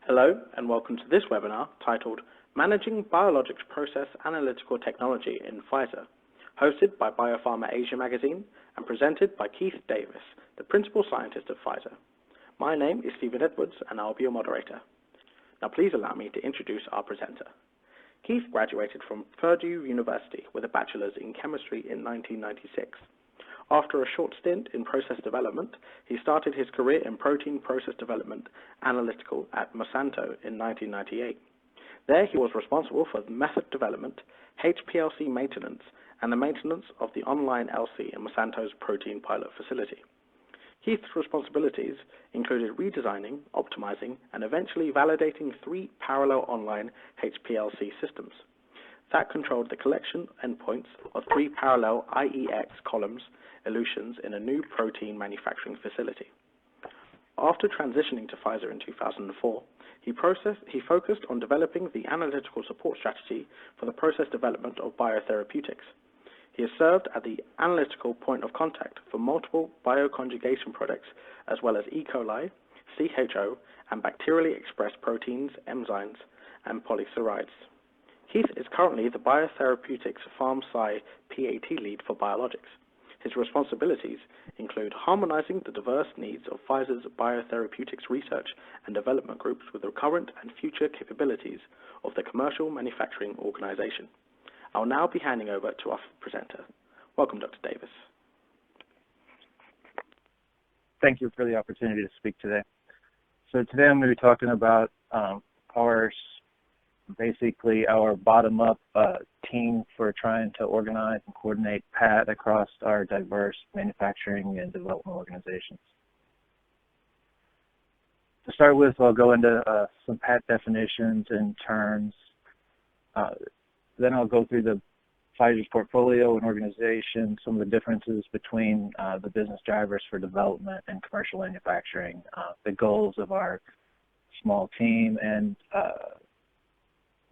Hello and welcome to this webinar titled Managing Biologics Process Analytical Technology in Pfizer, hosted by Biopharma Asia magazine and presented by Keith Davis, the Principal Scientist at Pfizer. My name is Stephen Edwards and I'll be your moderator. Now please allow me to introduce our presenter. Keith graduated from Purdue University with a bachelor's in chemistry in 1996. After a short stint in process development, he started his career in protein process development Analytical at Monsanto in 1998. There he was responsible for method development, HPLC maintenance, and the maintenance of the Inline LC in Monsanto's protein pilot facility. Keith's responsibilities included redesigning, optimizing, and eventually validating 3 parallel online HPLC systems that controlled the collection endpoints of 3 parallel IEX columns elutions in a new protein manufacturing facility. After transitioning to Pfizer in 2004, he focused on developing the analytical support strategy for the process development of biotherapeutics. He has served as the analytical point of contact for multiple bioconjugation products, as well as E. coli, CHO, and bacterially expressed proteins, enzymes, and polysaccharides. Keith is currently the Biotherapeutics PharmSci PAT lead for Biologics. His responsibilities include harmonizing the diverse needs of Pfizer's biotherapeutics research and development groups with the current and future capabilities of the commercial manufacturing organization. I'll now be handing over to our presenter. Welcome, Dr. Davis. Thank you for the opportunity to speak today. So today I'm going to be talking about basically our bottom-up team for trying to organize and coordinate PAT across our diverse manufacturing and development organizations. To start with, I'll go into some PAT definitions and terms. Then I'll go through the Pfizer's portfolio and organization, some of the differences between the business drivers for development and commercial manufacturing, the goals of our small team, and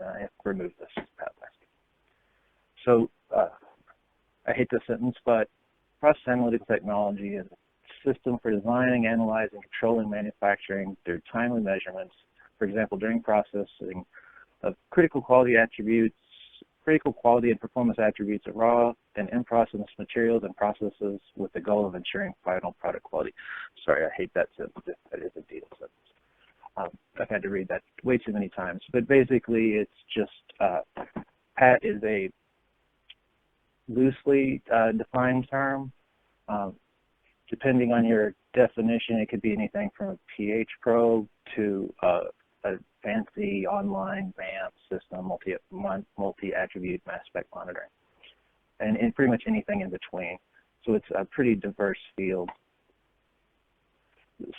I have to remove this PAT list. So I hate this sentence, but process analytical technology is a system for designing, analyzing, controlling manufacturing through timely measurements, for example, during processing of critical quality and performance attributes of raw and in-process materials and processes with the goal of ensuring final product quality. Sorry, I hate that sentence. That is a deal sentence. I've had to read that way too many times, but basically it's just PAT is a loosely defined term. Depending on your definition, it could be anything from a pH probe to a fancy online VAMP system, multi-attribute mass spec monitoring, and pretty much anything in between. So it's a pretty diverse field.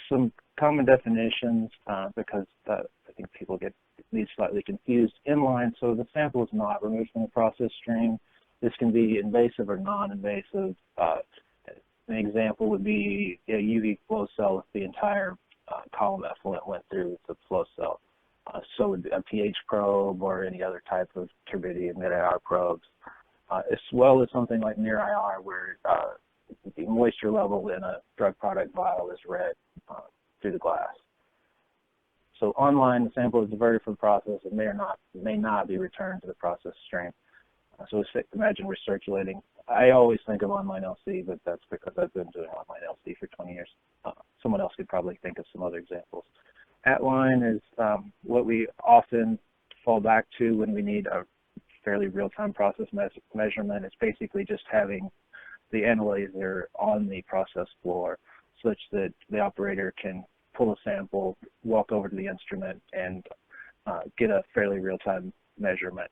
Some common definitions, because I think people get these slightly confused. Inline, so the sample is not removed from the process stream. This can be invasive or non-invasive. An example would be a UV flow cell if the entire column effluent went through the flow cell. So would a pH probe or any other type of turbidity and mid-IR probes, as well as something like near-IR where the moisture level in a drug product vial is read through the glass. So online, the sample is diverted from the process and may not be returned to the process stream. So imagine we're circulating. I always think of online LC, but that's because I've been doing online LC for 20 years. Someone else could probably think of some other examples. At-line is what we often fall back to when we need a fairly real-time process measurement. It's basically just having the analyzer on the process floor such that the operator can pull a sample, walk over to the instrument, and get a fairly real-time measurement.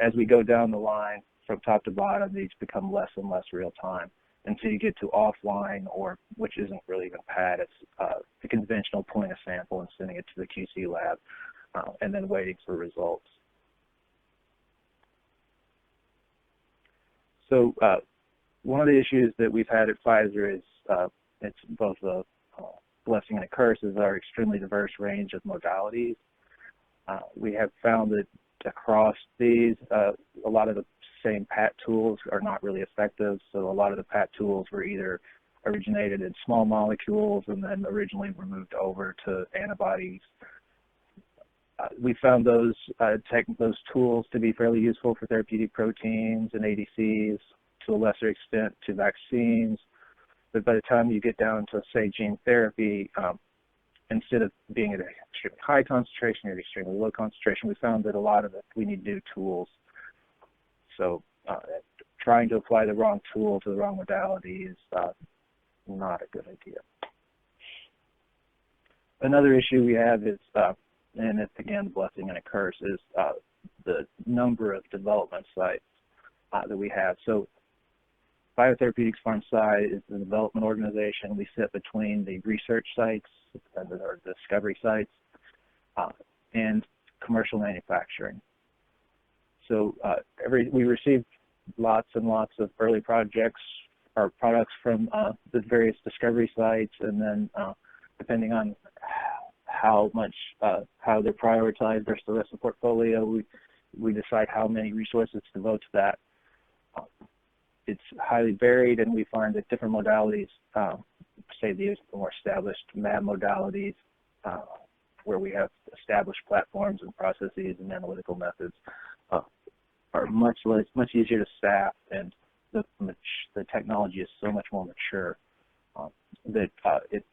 As we go down the line from top to bottom, these become less and less real-time until you get to offline, or which isn't really even PAT, it's the conventional pulling a sample and sending it to the QC lab and then waiting for results. So one of the issues that we've had at Pfizer is it's both a blessing and a curse, is our extremely diverse range of modalities. We have found that across these, a lot of the same PAT tools are not really effective. So a lot of the PAT tools were either originated in small molecules and then originally were moved over to antibodies we found those tools to be fairly useful for therapeutic proteins and ADCs, to a lesser extent to vaccines. But by the time you get down to, say, gene therapy, instead of being at an extremely high concentration or an extremely low concentration, we found that a lot of it, we need new tools. So trying to apply the wrong tool to the wrong modality is not a good idea. Another issue we have is, and it's again a blessing and a curse, is the number of development sites that we have. So Biotherapeutics Pharm-Sci is the development organization. We sit between the research sites, or discovery sites, and commercial manufacturing. So we receive lots and lots of early projects or products from the various discovery sites, and then depending on how they're prioritized versus the rest of the portfolio, we decide how many resources to devote to that. It's highly varied, and we find that different modalities, say the more established MAB modalities, where we have established platforms and processes and analytical methods, are much easier to staff, and the technology is so much more mature that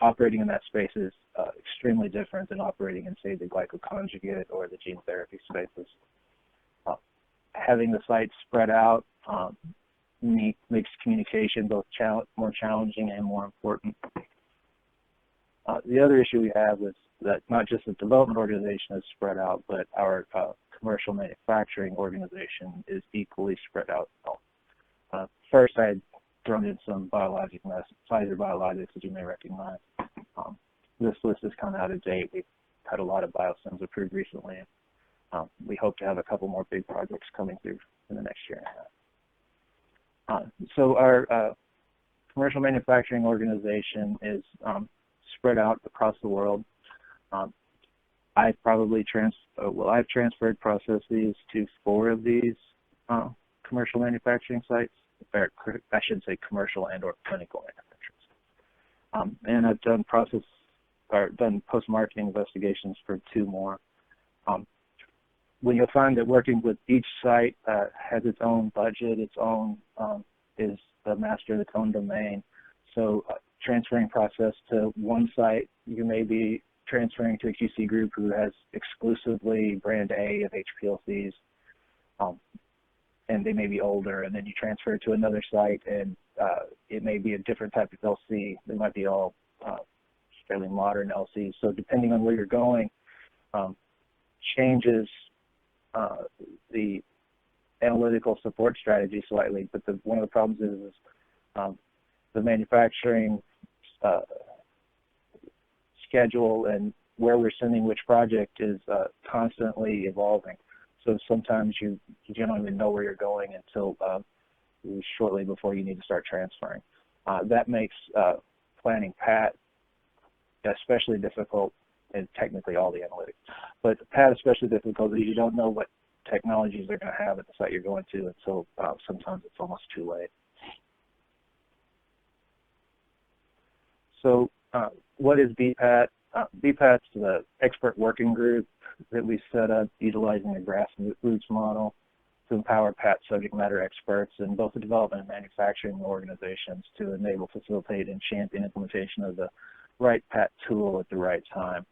operating in that space is extremely different than operating in, say, the glycoconjugate or the gene therapy spaces. Having the sites spread out makes communication both more challenging and more important. The other issue we have is that not just the development organization is spread out, but our commercial manufacturing organization is equally spread out. First, I had thrown in some Pfizer Biologics, as you may recognize. This list is kind of out of date. We've had a lot of biosims approved recently. We hope to have a couple more big projects coming through in the next year and a half. So our commercial manufacturing organization is spread out across the world. I've transferred processes to 4 of these commercial manufacturing sites. Or I should say commercial and or clinical manufacturing. And I've done post-marketing investigations for 2 more. When you'll find that working with each site has its own budget, its own is the master of its own domain. So transferring process to one site, you may be transferring to a QC group who has exclusively brand A of HPLCs, and they may be older, and then you transfer to another site, and it may be a different type of LC. They might be all fairly modern LCs. So depending on where you're going, changes the analytical support strategy slightly, but one of the problems is the manufacturing schedule and where we're sending which project is constantly evolving. So sometimes you don't even know where you're going until shortly before you need to start transferring. That makes planning PAT especially difficult, and technically all the analytics. But PAT especially difficult because you don't know what technologies they're going to have at the site you're going to until sometimes it's almost too late. So what is BPAT? BPAT's the expert working group that we set up utilizing a grassroots model to empower PAT subject matter experts in both the development and manufacturing organizations to enable, facilitate, and champion implementation of the right PAT tool at the right time.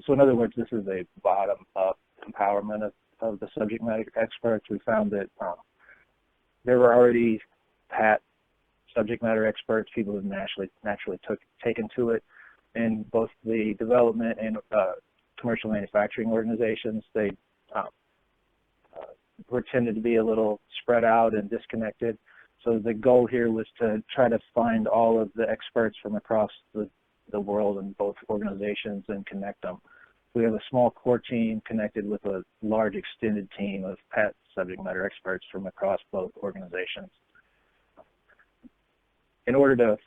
So in other words, this is a bottom-up empowerment of the subject matter experts. We found that there were already PAT subject matter experts, people who naturally taken to it, in both the development and commercial manufacturing organizations. They were tended to be a little spread out and disconnected. So the goal here was to try to find all of the experts from across the world in both organizations and connect them. We have a small core team connected with a large extended team of PAT subject matter experts from across both organizations. In order to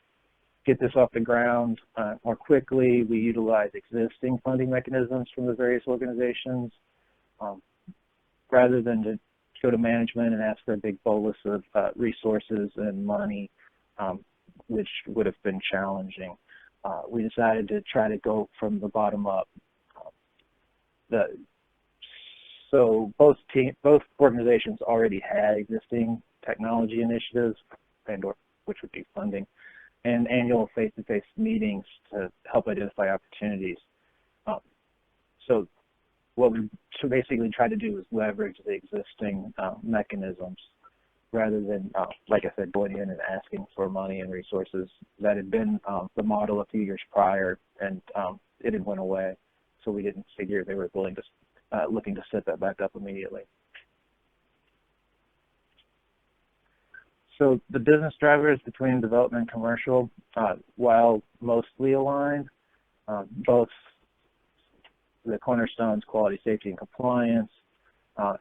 get this off the ground more quickly, we utilize existing funding mechanisms from the various organizations rather than to go to management and ask for a big bolus of resources and money, which would have been challenging. We decided to try to go from the bottom up. So both organizations already had existing technology initiatives, which would be funding, and annual face-to-face meetings to help identify opportunities. So what we basically try to do is leverage the existing mechanisms rather than, like I said, going in and asking for money and resources. That had been the model a few years prior, and it had went away. So we didn't figure they were looking to set that back up immediately. So the business drivers between development and commercial, while mostly aligned, both the cornerstones, quality, safety, and compliance,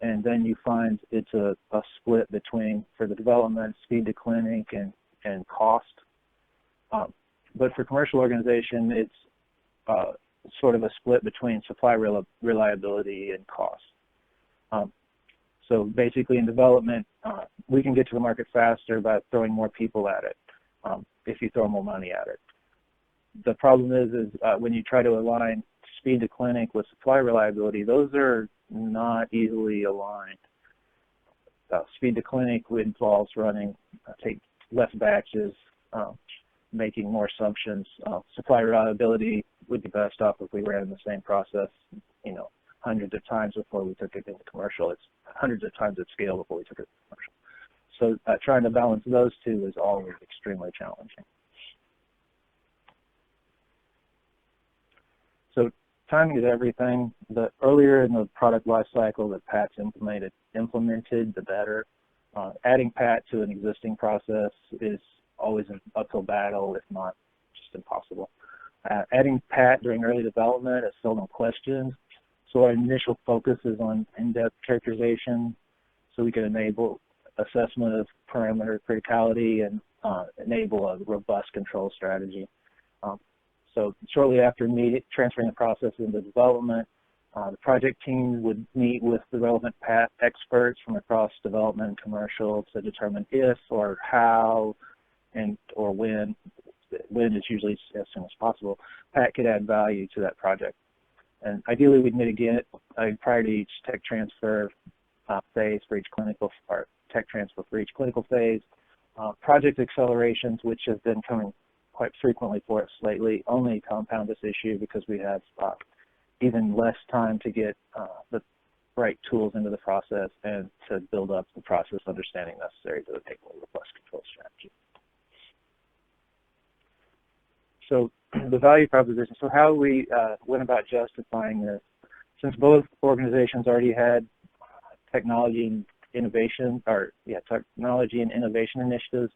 and then you find it's a split between, for the development, speed to clinic and cost. But for commercial organization, it's sort of a split between supply reliability and cost. So basically in development, we can get to the market faster by throwing more people at it, if you throw more money at it. The problem is when you try to align speed to clinic with supply reliability, those are not easily aligned. Speed to clinic involves take less batches, making more assumptions. Supply reliability would be best off if we ran the same process, hundreds of times before we took it into commercial. It's hundreds of times at scale before we took it to commercial. So trying to balance those two is always extremely challenging. So timing is everything. The earlier in the product life cycle that PAT's implemented, the better. Adding PAT to an existing process is always an uphill battle, if not just impossible. Adding PAT during early development is seldom questioned. So our initial focus is on in-depth characterization, so we can enable assessment of parameter criticality and enable a robust control strategy. So shortly after transferring the process into development, the project team would meet with the relevant PAT experts from across development and commercial to determine if or how or when is usually as soon as possible, PAT could add value to that project. And ideally, we'd mitigate it prior to each tech transfer phase for each clinical, or tech transfer for each clinical phase. Project accelerations, which have been coming quite frequently for us lately, only compound this issue because we have even less time to get the right tools into the process and to build up the process understanding necessary to take a robust control strategy. So the value proposition, so how we went about justifying this, since both organizations already had technology and innovation initiatives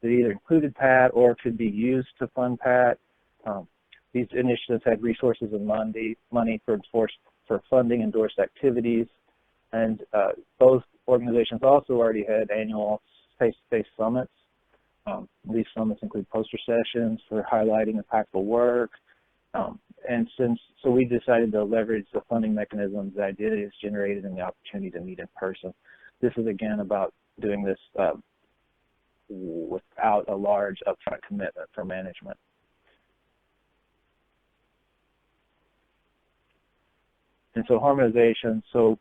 that either included PAT or could be used to fund PAT. These initiatives had resources and money for funding endorsed activities, and both organizations also already had annual face-to-face summits. These summits include poster sessions for highlighting impactful work, and so we decided to leverage the funding mechanisms that ideas generated and the opportunity to meet in person. This is again about doing this without a large upfront commitment for management. And so harmonization, so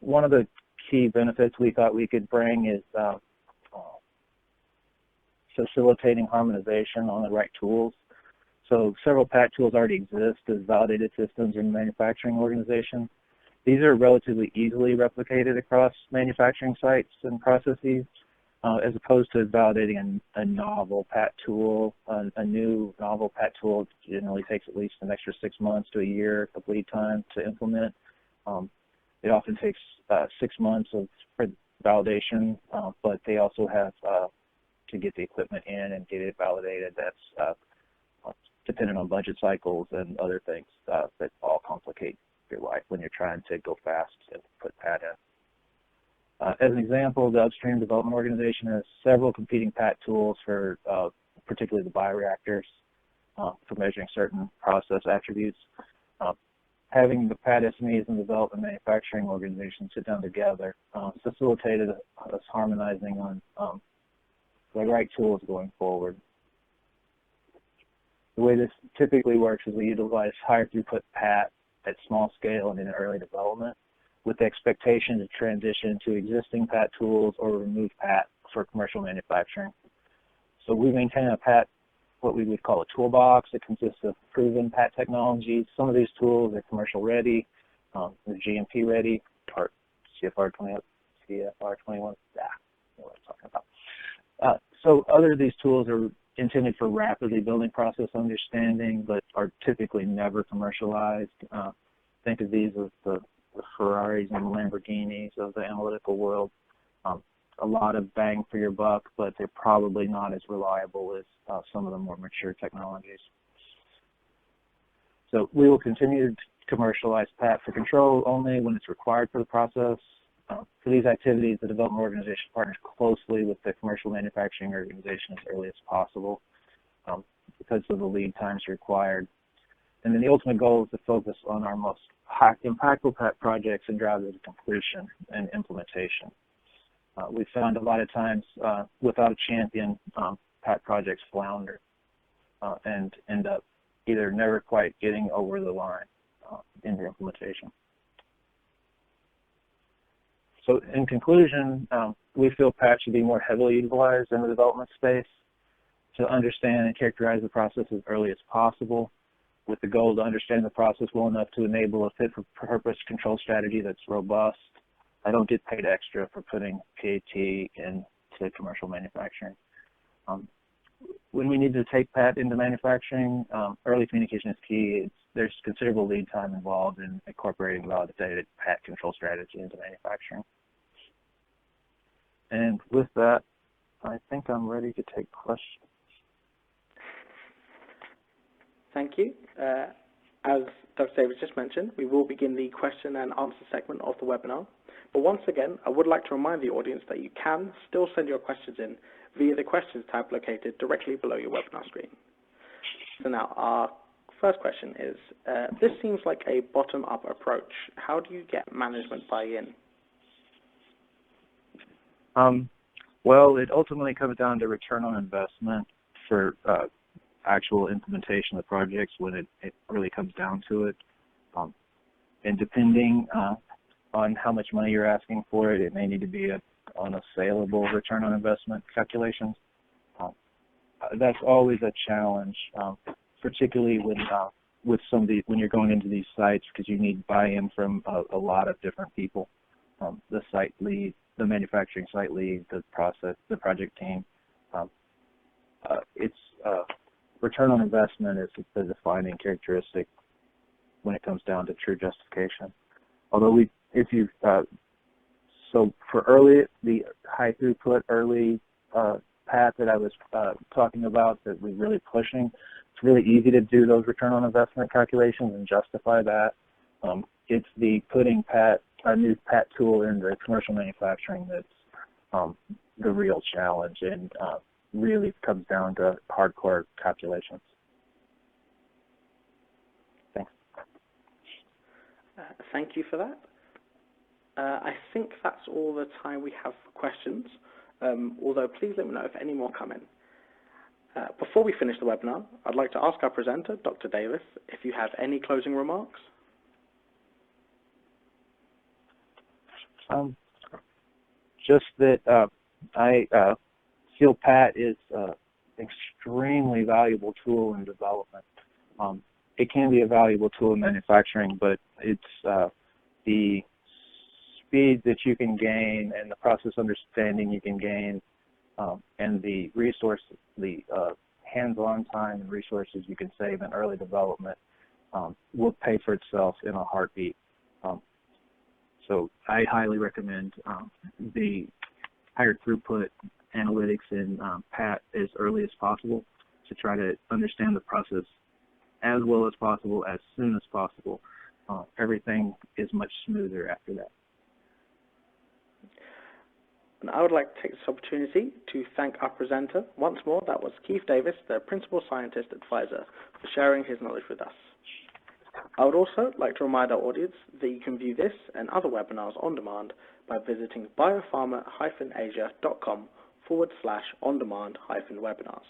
one of the key benefits we thought we could bring is facilitating harmonization on the right tools. So several PAT tools already exist as validated systems in manufacturing organizations. These are relatively easily replicated across manufacturing sites and processes, as opposed to validating a novel PAT tool. A new novel PAT tool generally takes at least an extra 6 months to a year of lead time to implement. It often takes 6 months for validation, but they also have to get the equipment in and get it validated. That's dependent on budget cycles and other things that all complicate your life when you're trying to go fast and put PAT in. As an example, the upstream development organization has several competing PAT tools for particularly the bioreactors for measuring certain process attributes. Having the PAT SMEs and development manufacturing organizations sit down together facilitated us harmonizing on the right tools going forward. The way this typically works is we utilize higher throughput PAT at small scale and in early development, with the expectation to transition to existing PAT tools or remove PAT for commercial manufacturing. So we maintain a PAT, what we would call a toolbox. It consists of proven PAT technologies. Some of these tools are commercial ready, they're GMP ready, or CFR 21, yeah, what I'm talking about. So other of these tools are intended for rapidly building process understanding, but are typically never commercialized. Think of these as the Ferraris and the Lamborghinis of the analytical world. A lot of bang for your buck, but they're probably not as reliable as some of the more mature technologies. So we will continue to commercialize PAT for control only when it's required for the process. For these activities, the development organization partners closely with the commercial manufacturing organization as early as possible because of the lead times required. And then the ultimate goal is to focus on our most impactful PAT projects and drive them to completion and implementation. We've found a lot of times without a champion, PAT projects flounder and end up either never quite getting over the line into implementation. So in conclusion, we feel PAT should be more heavily utilized in the development space to understand and characterize the process as early as possible, with the goal to understand the process well enough to enable a fit-for-purpose control strategy that's robust. I don't get paid extra for putting PAT into commercial manufacturing. When we need to take PAT into manufacturing, early communication is key. There's considerable lead time involved in incorporating validated PAT control strategy into manufacturing. And with that, I think I'm ready to take questions. Thank you. As Dr. Davis just mentioned, we will begin the question and answer segment of the webinar. But once again, I would like to remind the audience that you can still send your questions in via the questions tab located directly below your webinar screen. So now our first question is, this seems like a bottom-up approach. How do you get management buy-in? Well, it ultimately comes down to return on investment for actual implementation of projects when it really comes down to it. And depending on how much money you're asking for it, it may need to be on a saleable return on investment calculations. That's always a challenge, particularly with when you're going into these sites, because you need buy-in from a lot of different people, the site lead, the manufacturing site lead, the project team. Return on investment is the defining characteristic when it comes down to true justification. Although so for the high throughput early PAT that I was talking about that we're really pushing, it's really easy to do those return on investment calculations and justify that. It's the putting a new PAT tool into commercial manufacturing that's the real challenge, and really comes down to hardcore calculations. Thanks. Thank you for that. I think that's all the time we have for questions, although please let me know if any more come in. Before we finish the webinar, I'd like to ask our presenter, Dr. Davis, if you have any closing remarks. Just that I feel PAT is an extremely valuable tool in development. It can be a valuable tool in manufacturing, but it's the speed that you can gain and the process understanding you can gain, and the hands-on time and resources you can save in early development will pay for itself in a heartbeat. So I highly recommend the higher throughput analytics in PAT as early as possible to try to understand the process as well as possible, as soon as possible. Everything is much smoother after that. And I would like to take this opportunity to thank our presenter once more. That was Keith Davis, the Principal Scientist at Pfizer, for sharing his knowledge with us. I would also like to remind our audience that you can view this and other webinars on demand by visiting biopharma-asia.com/on-demand-webinars.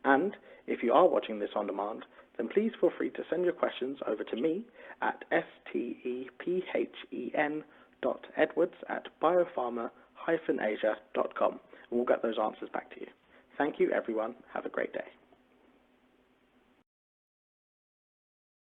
And if you are watching this on demand, then please feel free to send your questions over to me at stephen.edwards@biopharma-asia.com, and we'll get those answers back to you. Thank you, everyone. Have a great day.